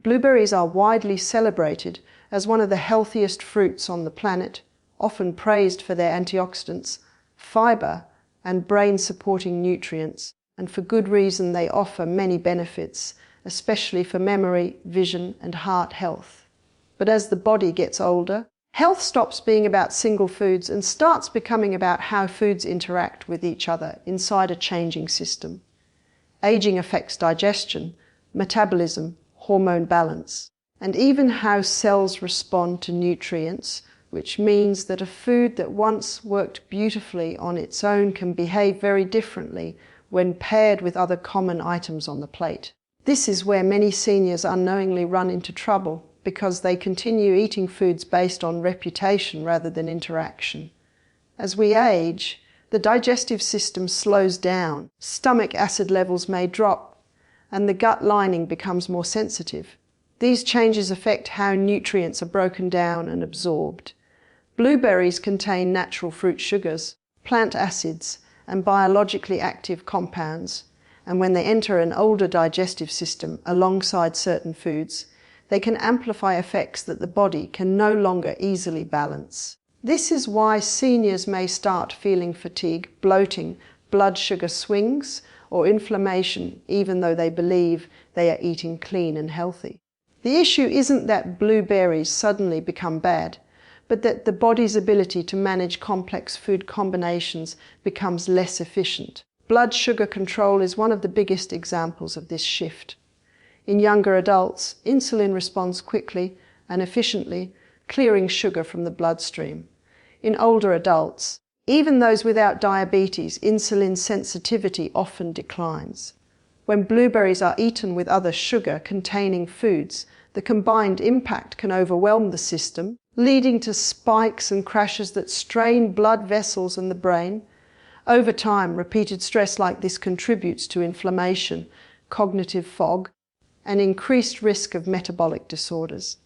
Blueberries are widely celebrated as one of the healthiest fruits on the planet, often praised for their antioxidants, fiber, and brain-supporting nutrients, and for good reason. They offer many benefits, especially for memory, vision, and heart health. But as the body gets older, health stops being about single foods and starts becoming about how foods interact with each other inside a changing system. Aging affects digestion, metabolism, hormone balance, and even how cells respond to nutrients, which means that a food that once worked beautifully on its own can behave very differently when paired with other common items on the plate. This is where many seniors unknowingly run into trouble because they continue eating foods based on reputation rather than interaction. As we age, the digestive system slows down, stomach acid levels may drop, and the gut lining becomes more sensitive. These changes affect how nutrients are broken down and absorbed. Blueberries contain natural fruit sugars, plant acids, and biologically active compounds, and when they enter an older digestive system alongside certain foods, they can amplify effects that the body can no longer easily balance. This is why seniors may start feeling fatigue, bloating, blood sugar swings, or inflammation, even though they believe they are eating clean and healthy. The issue isn't that blueberries suddenly become bad, but that the body's ability to manage complex food combinations becomes less efficient. Blood sugar control is one of the biggest examples of this shift. In younger adults, insulin responds quickly and efficiently, clearing sugar from the bloodstream. In older adults, even those without diabetes, insulin sensitivity often declines. When blueberries are eaten with other sugar-containing foods, the combined impact can overwhelm the system, leading to spikes and crashes that strain blood vessels and the brain. Over time, repeated stress like this contributes to inflammation, cognitive fog, and increased risk of metabolic disorders.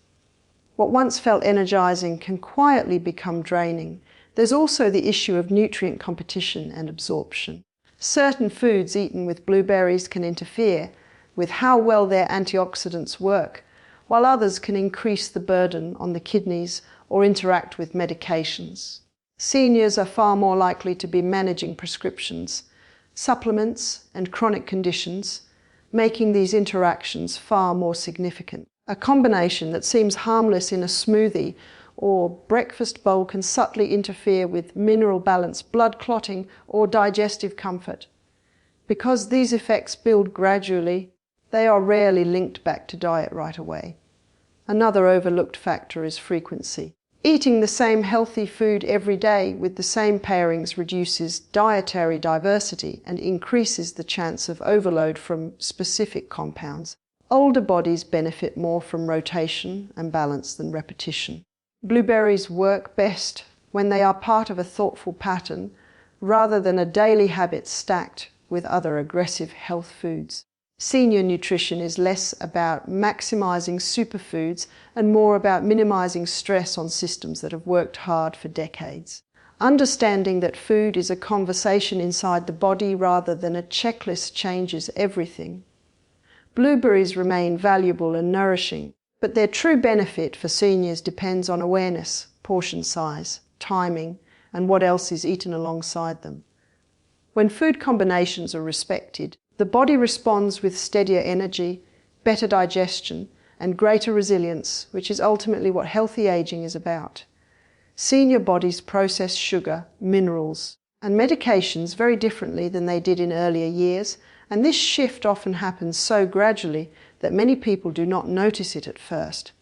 What once felt energizing can quietly become draining. There's also the issue of nutrient competition and absorption. Certain foods eaten with blueberries can interfere with how well their antioxidants work, while others can increase the burden on the kidneys or interact with medications. Seniors are far more likely to be managing prescriptions, supplements, and chronic conditions, making these interactions far more significant. A combination that seems harmless in a smoothie or breakfast bowl can subtly interfere with mineral balance, blood clotting, or digestive comfort. Because these effects build gradually, they are rarely linked back to diet right away. Another overlooked factor is frequency. Eating the same healthy food every day with the same pairings reduces dietary diversity and increases the chance of overload from specific compounds. Older bodies benefit more from rotation and balance than repetition. Blueberries work best when they are part of a thoughtful pattern rather than a daily habit stacked with other aggressive health foods. Senior nutrition is less about maximizing superfoods and more about minimizing stress on systems that have worked hard for decades. Understanding that food is a conversation inside the body rather than a checklist changes everything. Blueberries remain valuable and nourishing, but their true benefit for seniors depends on awareness, portion size, timing, and what else is eaten alongside them. When food combinations are respected, the body responds with steadier energy, better digestion, and greater resilience, which is ultimately what healthy aging is about. Senior bodies process sugar, minerals, and medications very differently than they did in earlier years, and this shift often happens so gradually that many people do not notice it at first.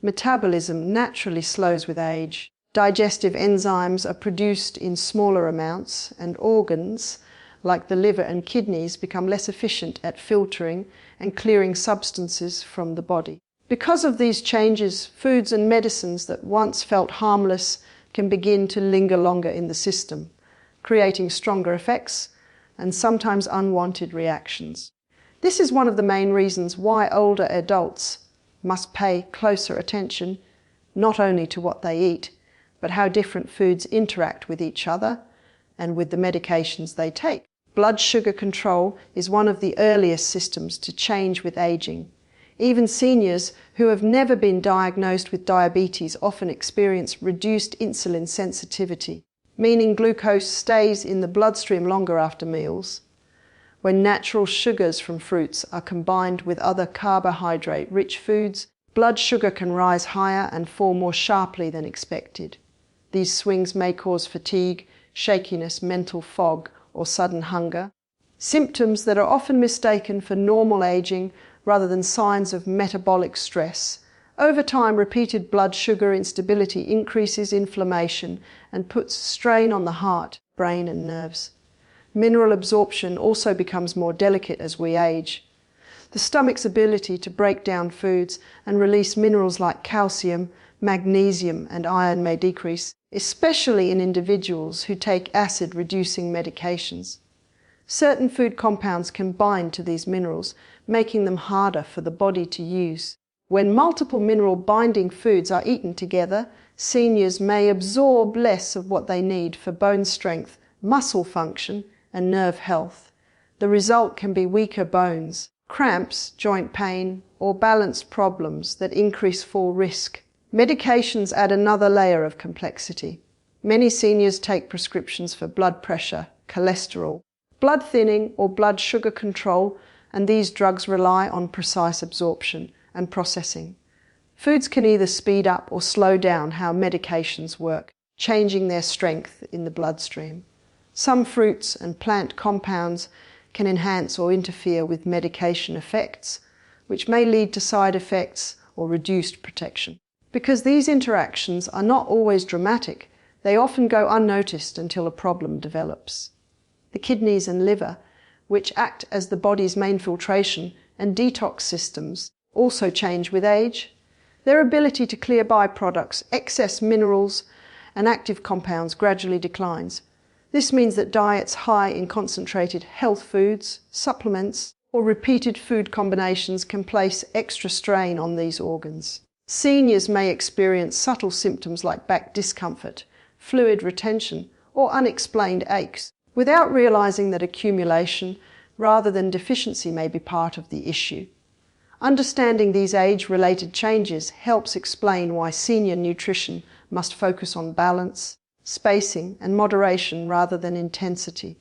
Metabolism naturally slows with age. Digestive enzymes are produced in smaller amounts, and organs, like the liver and kidneys, become less efficient at filtering and clearing substances from the body. Because of these changes, foods and medicines that once felt harmless can begin to linger longer in the system, creating stronger effects and sometimes unwanted reactions. This is one of the main reasons why older adults must pay closer attention not only to what they eat, but how different foods interact with each other and with the medications they take. Blood sugar control is one of the earliest systems to change with aging. Even seniors who have never been diagnosed with diabetes often experience reduced insulin sensitivity, meaning glucose stays in the bloodstream longer after meals. When natural sugars from fruits are combined with other carbohydrate-rich foods, blood sugar can rise higher and fall more sharply than expected. These swings may cause fatigue, shakiness, mental fog, or sudden hunger, symptoms that are often mistaken for normal aging rather than signs of metabolic stress. Over time, repeated blood sugar instability increases inflammation and puts strain on the heart, brain, and nerves. Mineral absorption also becomes more delicate as we age. The stomach's ability to break down foods and release minerals like calcium, magnesium, and iron may decrease, especially in individuals who take acid-reducing medications. Certain food compounds can bind to these minerals, making them harder for the body to use. When multiple mineral-binding foods are eaten together, seniors may absorb less of what they need for bone strength, muscle function, and nerve health. The result can be weaker bones, cramps, joint pain, or balance problems that increase fall risk. Medications add another layer of complexity. Many seniors take prescriptions for blood pressure, cholesterol, blood thinning, or blood sugar control, and these drugs rely on precise absorption and processing. Foods can either speed up or slow down how medications work, changing their strength in the bloodstream. Some fruits and plant compounds can enhance or interfere with medication effects, which may lead to side effects or reduced protection. Because these interactions are not always dramatic, they often go unnoticed until a problem develops. The kidneys and liver, which act as the body's main filtration and detox systems, also change with age. Their ability to clear byproducts, excess minerals, and active compounds gradually declines. This means that diets high in concentrated health foods, supplements, or repeated food combinations can place extra strain on these organs. Seniors may experience subtle symptoms like back discomfort, fluid retention, or unexplained aches, without realizing that accumulation rather than deficiency may be part of the issue. Understanding these age-related changes helps explain why senior nutrition must focus on balance, spacing, and moderation rather than intensity.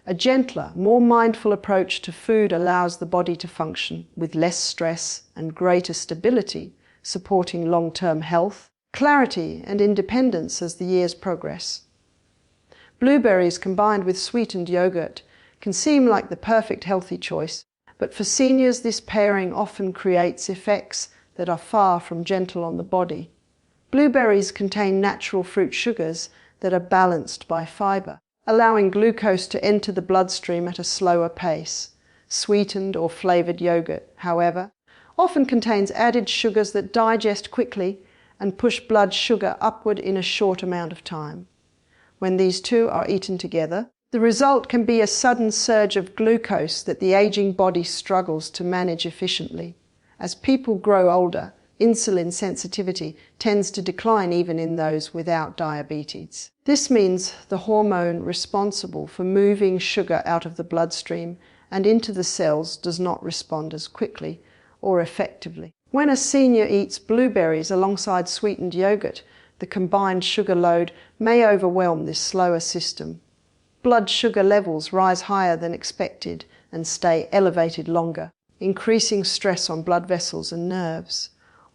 A gentler, more mindful approach to food allows the body to function with less stress and greater stability, supporting long-term health, clarity, and independence as the years progress. Blueberries combined with sweetened yogurt can seem like the perfect healthy choice, but for seniors this pairing often creates effects that are far from gentle on the body. Blueberries contain natural fruit sugars that are balanced by fiber, allowing glucose to enter the bloodstream at a slower pace. Sweetened or flavored yogurt, however, often contains added sugars that digest quickly and push blood sugar upward in a short amount of time. When these two are eaten together, the result can be a sudden surge of glucose that the aging body struggles to manage efficiently. As people grow older, insulin sensitivity tends to decline even in those without diabetes. This means the hormone responsible for moving sugar out of the bloodstream and into the cells does not respond as quickly or effectively. When a senior eats blueberries alongside sweetened yogurt, the combined sugar load may overwhelm this slower system. Blood sugar levels rise higher than expected and stay elevated longer, increasing stress on blood vessels and nerves.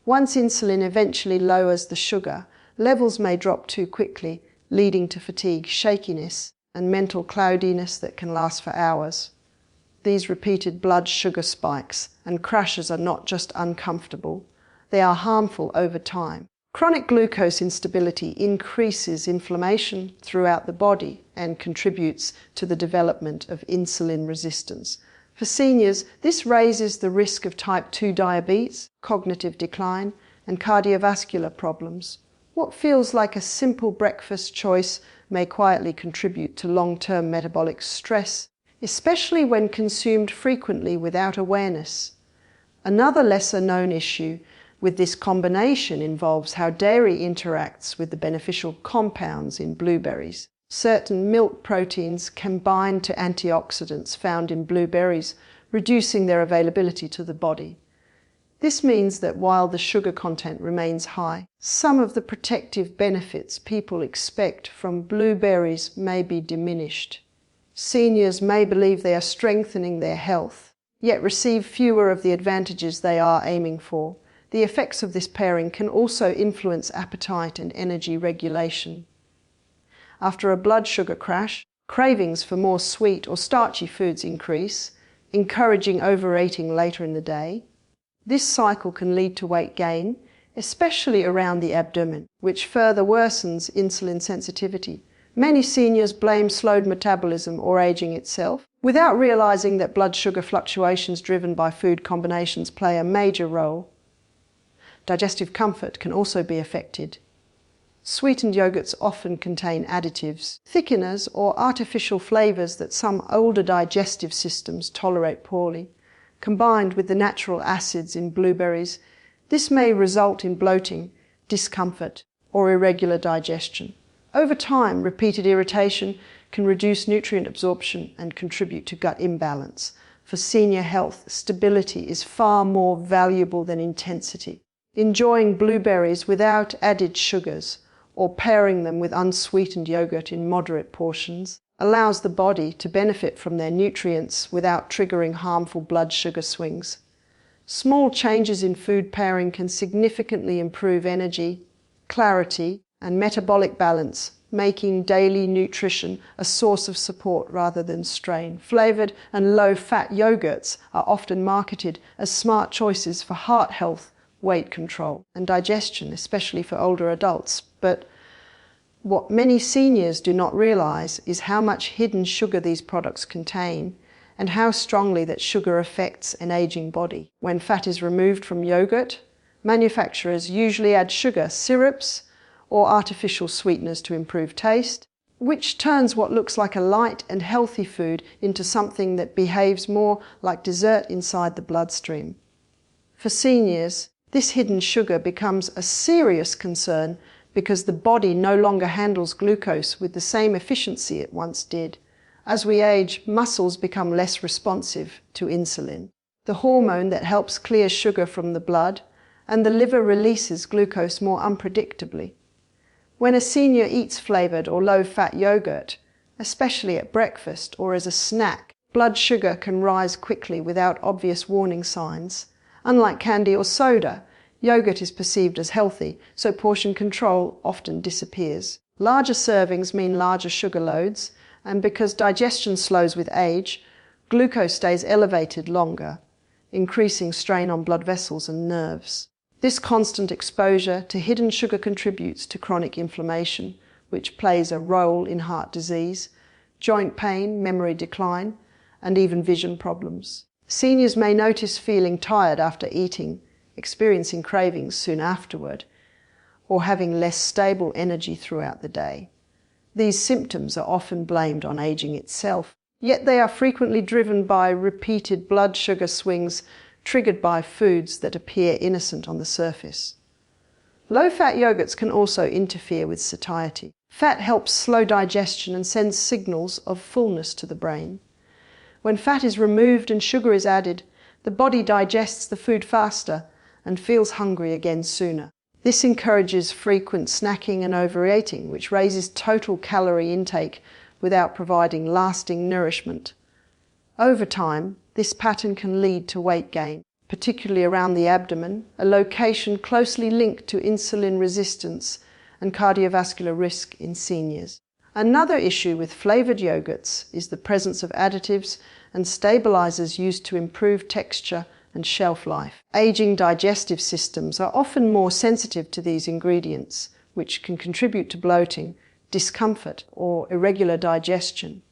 Once insulin eventually lowers the sugar, levels may drop too quickly, leading to fatigue, shakiness, and mental cloudiness that can last for hours. These repeated blood sugar spikes and crashes are not just uncomfortable, they are harmful over time. Chronic glucose instability increases inflammation throughout the body and contributes to the development of insulin resistance. For seniors, this raises the risk of type 2 diabetes, cognitive decline, and cardiovascular problems. What feels like a simple breakfast choice may quietly contribute to long-term metabolic stress, especially when consumed frequently without awareness. Another lesser-known issue with this combination involves how dairy interacts with the beneficial compounds in blueberries. Certain milk proteins can bind to antioxidants found in blueberries, reducing their availability to the body. This means that while the sugar content remains high, some of the protective benefits people expect from blueberries may be diminished. Seniors may believe they are strengthening their health, yet receive fewer of the advantages they are aiming for. The effects of this pairing can also influence appetite and energy regulation. After a blood sugar crash, cravings for more sweet or starchy foods increase, encouraging overeating later in the day. This cycle can lead to weight gain, especially around the abdomen, which further worsens insulin sensitivity. Many seniors blame slowed metabolism or aging itself, without realizing that blood sugar fluctuations driven by food combinations play a major role. Digestive comfort can also be affected. Sweetened yogurts often contain additives, thickeners, or artificial flavors that some older digestive systems tolerate poorly. Combined with the natural acids in blueberries, this may result in bloating, discomfort, or irregular digestion. Over time, repeated irritation can reduce nutrient absorption and contribute to gut imbalance. For senior health, stability is far more valuable than intensity. Enjoying blueberries without added sugars or pairing them with unsweetened yogurt in moderate portions allows the body to benefit from their nutrients without triggering harmful blood sugar swings. Small changes in food pairing can significantly improve energy, clarity, and metabolic balance, making daily nutrition a source of support rather than strain. Flavored and low-fat yogurts are often marketed as smart choices for heart health, weight control, and digestion, especially for older adults. But what many seniors do not realize is how much hidden sugar these products contain and how strongly that sugar affects an aging body. When fat is removed from yogurt, manufacturers usually add sugar, syrups, or artificial sweeteners to improve taste, which turns what looks like a light and healthy food into something that behaves more like dessert inside the bloodstream. For seniors, this hidden sugar becomes a serious concern because the body no longer handles glucose with the same efficiency it once did. As we age, muscles become less responsive to insulin, the hormone that helps clear sugar from the blood, and the liver releases glucose more unpredictably. When a senior eats flavored or low-fat yogurt, especially at breakfast or as a snack, blood sugar can rise quickly without obvious warning signs. Unlike candy or soda, yogurt is perceived as healthy, so portion control often disappears. Larger servings mean larger sugar loads, and because digestion slows with age, glucose stays elevated longer, increasing strain on blood vessels and nerves. This constant exposure to hidden sugar contributes to chronic inflammation, which plays a role in heart disease, joint pain, memory decline, and even vision problems. Seniors may notice feeling tired after eating, experiencing cravings soon afterward, or having less stable energy throughout the day. These symptoms are often blamed on aging itself, yet they are frequently driven by repeated blood sugar swings triggered by foods that appear innocent on the surface. Low-fat yogurts can also interfere with satiety. Fat helps slow digestion and sends signals of fullness to the brain. When fat is removed and sugar is added, the body digests the food faster and feels hungry again sooner. This encourages frequent snacking and overeating, which raises total calorie intake without providing lasting nourishment. Over time, this pattern can lead to weight gain, particularly around the abdomen, a location closely linked to insulin resistance and cardiovascular risk in seniors. Another issue with flavored yogurts is the presence of additives and stabilizers used to improve texture and shelf life. Aging digestive systems are often more sensitive to these ingredients, which can contribute to bloating, discomfort, or irregular digestion.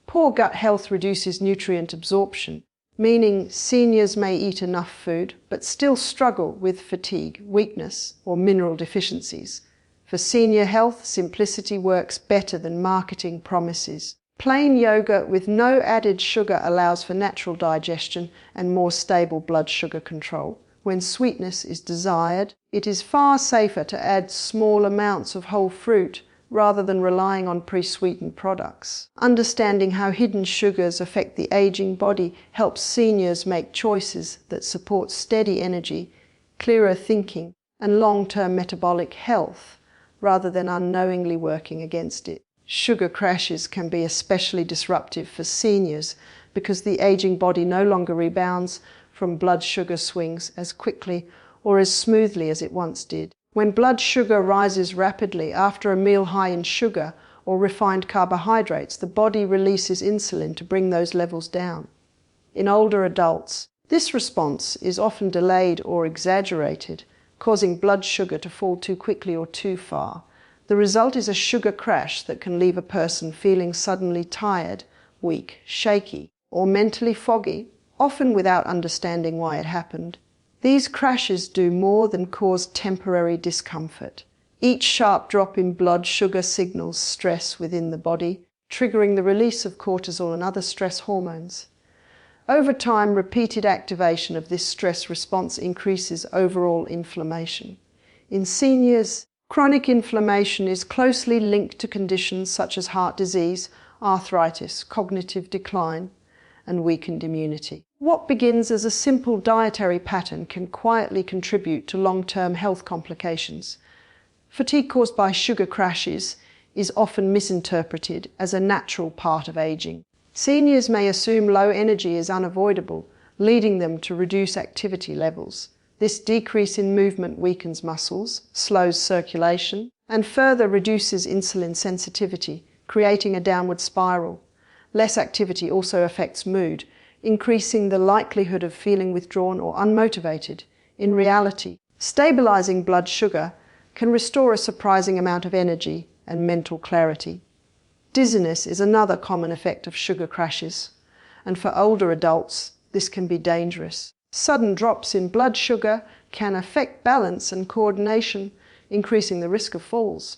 Poor gut health reduces nutrient absorption, meaning seniors may eat enough food but still struggle with fatigue, weakness, or mineral deficiencies. For senior health, simplicity works better than marketing promises. Plain yogurt with no added sugar allows for natural digestion and more stable blood sugar control. When sweetness is desired, it is far safer to add small amounts of whole fruit, rather than relying on pre-sweetened products. Understanding how hidden sugars affect the aging body helps seniors make choices that support steady energy, clearer thinking, and long-term metabolic health, rather than unknowingly working against it. Sugar crashes can be especially disruptive for seniors because the aging body no longer rebounds from blood sugar swings as quickly or as smoothly as it once did. When blood sugar rises rapidly after a meal high in sugar or refined carbohydrates, the body releases insulin to bring those levels down. In older adults, this response is often delayed or exaggerated, causing blood sugar to fall too quickly or too far. The result is a sugar crash that can leave a person feeling suddenly tired, weak, shaky, or mentally foggy, often without understanding why it happened. These crashes do more than cause temporary discomfort. Each sharp drop in blood sugar signals stress within the body, triggering the release of cortisol and other stress hormones. Over time, repeated activation of this stress response increases overall inflammation. In seniors, chronic inflammation is closely linked to conditions such as heart disease, arthritis, cognitive decline, and weakened immunity. What begins as a simple dietary pattern can quietly contribute to long-term health complications. Fatigue caused by sugar crashes is often misinterpreted as a natural part of aging. Seniors may assume low energy is unavoidable, leading them to reduce activity levels. This decrease in movement weakens muscles, slows circulation, and further reduces insulin sensitivity, creating a downward spiral. Less activity also affects mood, increasing the likelihood of feeling withdrawn or unmotivated. In reality, stabilizing blood sugar can restore a surprising amount of energy and mental clarity. Dizziness is another common effect of sugar crashes, and for older adults, this can be dangerous. Sudden drops in blood sugar can affect balance and coordination, increasing the risk of falls.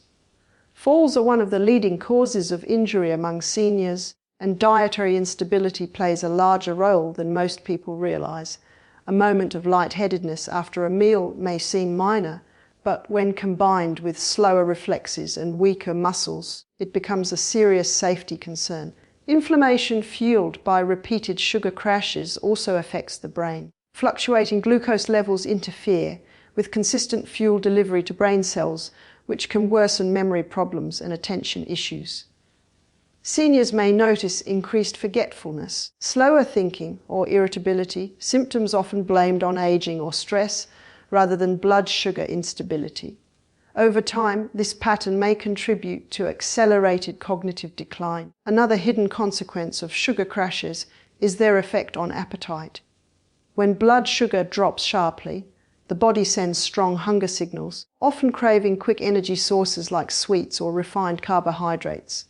Falls are one of the leading causes of injury among seniors, and dietary instability plays a larger role than most people realize. A moment of lightheadedness after a meal may seem minor, but when combined with slower reflexes and weaker muscles, it becomes a serious safety concern. Inflammation fueled by repeated sugar crashes also affects the brain. Fluctuating glucose levels interfere with consistent fuel delivery to brain cells, which can worsen memory problems and attention issues. Seniors may notice increased forgetfulness, slower thinking, or irritability, symptoms often blamed on aging or stress, rather than blood sugar instability. Over time, this pattern may contribute to accelerated cognitive decline. Another hidden consequence of sugar crashes is their effect on appetite. When blood sugar drops sharply, the body sends strong hunger signals, often craving quick energy sources like sweets or refined carbohydrates.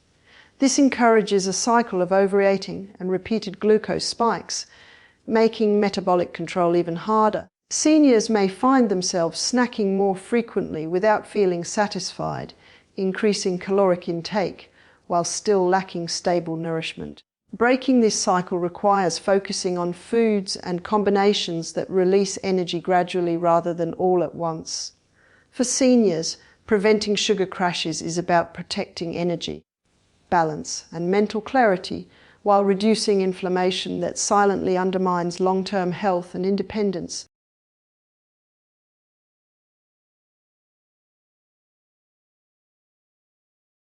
This encourages a cycle of overeating and repeated glucose spikes, making metabolic control even harder. Seniors may find themselves snacking more frequently without feeling satisfied, increasing caloric intake while still lacking stable nourishment. Breaking this cycle requires focusing on foods and combinations that release energy gradually rather than all at once. For seniors, preventing sugar crashes is about protecting energy, balance, and mental clarity while reducing inflammation that silently undermines long-term health and independence.